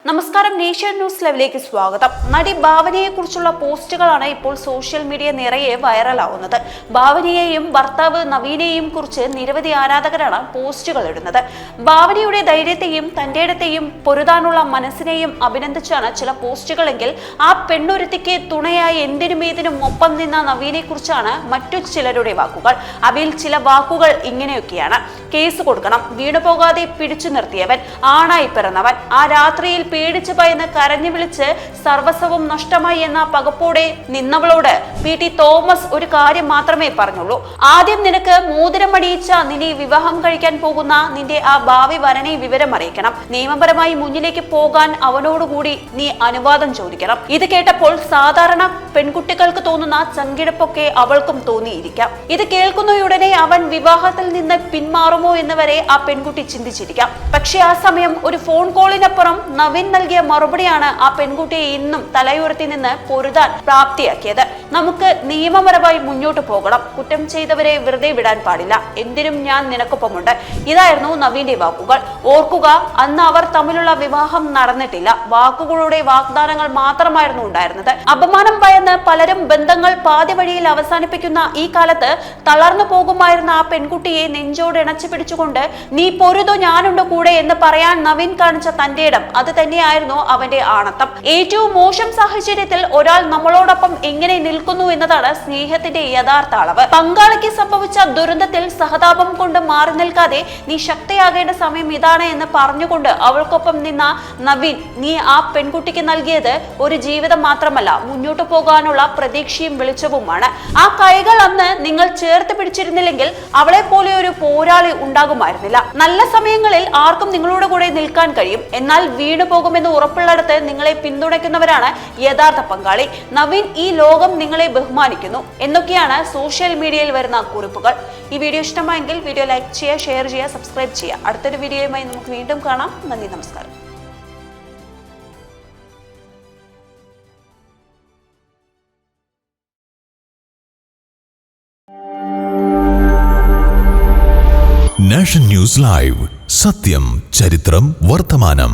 നമസ്കാരം, nation news ലൈവിലേക്ക് സ്വാഗതം. നടി ഭാവനയെക്കുറിച്ചുള്ള പോസ്റ്റുകളാണ് ഇപ്പോൾ സോഷ്യൽ മീഡിയ നിറയെ വൈറലാവുന്നത്. ഭാവനയെയും ഭർത്താവ് നവീനെയും കുറിച്ച് നിരവധി ആരാധകരാണ് പോസ്റ്റുകൾ ഇടുന്നത്. ഭാവനയുടെ ധൈര്യത്തെയും തന്റേടത്തെയും പൊരുതാനുള്ള മനസ്സിനെയും അഭിനന്ദിച്ചാണ് ചില പോസ്റ്റുകളെങ്കിൽ ആ പെണ്ണൊരുത്തിക്ക് തുണയായി എന്തിനും ഏതിനും ഒപ്പം നിന്ന നവീനെ കുറിച്ചാണ് മറ്റു ചിലരുടെ വാക്കുകൾ. അവയിൽ ചില വാക്കുകൾ ഇങ്ങനെയൊക്കെയാണ്: കേസ് കൊടുക്കണം, വീണുപോകാതെ പിടിച്ചു നിർത്തിയവൻ, ആണായി പിറന്നവൻ, ആ രാത്രിയിൽ പേടിച്ചു ഭയന്ന് കരഞ്ഞു വിളിച്ച് സർവസ്വവും നഷ്ടമായി എന്ന പകപ്പോടെ നിന്നവളോട് പി.ടി. തോമസ് ഒരു കാര്യം മാത്രമേ പറഞ്ഞുള്ളൂ: ആദ്യം നിനക്ക് മോതിരം അണിയിച്ച നിന്നെ വിവാഹം കഴിക്കാൻ പോകുന്ന നിന്റെ ആ ഭാവി വരനെ വിവരം അറിയിക്കണം. നിയമപരമായി മുന്നിലേക്ക് പോകാൻ അവനോടുകൂടി നീ അനുവാദം ചോദിക്കണം. ഇത് കേട്ടപ്പോൾ സാധാരണ പെൺകുട്ടികൾക്ക് തോന്നുന്ന ചങ്കിടപ്പൊക്കെ അവൾക്കും തോന്നിയിരിക്കാം. ഇത് കേൾക്കുന്നയുടനെ അവൻ വിവാഹത്തിൽ നിന്ന് പിന്മാറുമോ എന്ന് വരെ ആ പെൺകുട്ടി ചിന്തിച്ചിരിക്കാം. പക്ഷെ ആ സമയം ഒരു ഫോൺ കോളിനപ്പുറം നവീൻ നൽകിയ മറുപടിയാണ് ആ പെൺകുട്ടിയെ ഇന്നും തലയുയർത്തി നിന്ന് പൊരുതാൻ പ്രാപ്തിയാക്കിയത്. നമുക്ക് നിയമപരമായി മുന്നോട്ട് പോകണം, കുറ്റം ചെയ്തവരെ വെറുതെ വിടാൻ പാടില്ല, എന്തിനും ഞാൻ നിനക്കൊപ്പമുണ്ട്. ഇതായിരുന്നു നവീന്റെ വാക്കുകൾ. ഓർക്കുക, അന്ന് അവർ തമ്മിലുള്ള വിവാഹം നടന്നിട്ടില്ല. വാക്കുകളുടെ വാഗ്ദാനങ്ങൾ മാത്രമായിരുന്നു ഉണ്ടായിരുന്നത്. അപമാനം ഭയന്ന് പലരും ബന്ധങ്ങൾ പാതി വഴിയിൽ അവസാനിപ്പിക്കുന്ന ഈ കാലത്ത് തളർന്നു പോകുമായിരുന്ന ആ പെൺകുട്ടിയെ നെഞ്ചോട് ഇണച്ചു പിടിച്ചുകൊണ്ട് നീ പൊരുതോ, ഞാനുണ്ട് കൂടെ എന്ന് പറയാൻ നവീൻ കാണിച്ച തന്റെ ഇടം, അത് തന്നെയായിരുന്നു അവന്റെ ആണത്തം. ഏറ്റവും മോശം സാഹചര്യത്തിൽ ഒരാൾ നമ്മളോടൊപ്പം എങ്ങനെ നിൽക്കുന്നു എന്നതാണ് സ്നേഹത്തിന്റെ യഥാർത്ഥ അളവ്. പങ്കാളിക്ക് സംഭവിച്ച ദുരന്തത്തിൽ സഹതാപം കൊണ്ട് മാറി നിൽക്കാതെ നീ ശക്തിയാകേണ്ട സമയം ഇതാണ് എന്ന് പറഞ്ഞുകൊണ്ട് അവൾക്കൊപ്പം നിന്ന നവീൻ, നീ ആ പെൺകുട്ടിക്ക് നൽകിയത് ഒരു ജീവിതം മാത്രമല്ല, മുന്നോട്ട് പോകാനുള്ള പ്രതീക്ഷയും വെളിച്ചവുമാണ്. ആ കൈകൾ അന്ന് നിങ്ങൾ ചേർത്ത് പിടിച്ചിരുന്നില്ലെങ്കിൽ അവളെ പോലെ ഒരു പോരാളി ഉണ്ടാകുമായിരുന്നില്ല. നല്ല സമയങ്ങളിൽ ആർക്കും നിങ്ങളുടെ കൂടെ നിൽക്കാൻ കഴിയും, എന്നാൽ വീണു പോകുമെന്ന് ഉറപ്പുള്ളിടത്ത് നിങ്ങളെ പിന്തുണയ്ക്കുന്നവരാണ് യഥാർത്ഥ പങ്കാളി. നവീൻ, ഈ ലോകം നിങ്ങളെ ബഹുമാനിക്കുന്നു എന്നൊക്കെയാണ് സോഷ്യൽ മീഡിയയിൽ വരുന്ന കുറിപ്പുകൾ. ഈ വീഡിയോ ഇഷ്ടമായെങ്കിൽ വീഡിയോ ലൈക്ക് ചെയ്യുക, ഷെയർ ചെയ്യുക, സബ്സ്ക്രൈബ് ചെയ്യുക. അടുത്തൊരു വീഡിയോയുമായി നമുക്ക് വീണ്ടും കാണാം. നന്ദി, നമസ്കാരം. നാഷൻ ന്യൂസ് ലൈവ്, സത്യം, ചരിത്രം, വർത്തമാനം.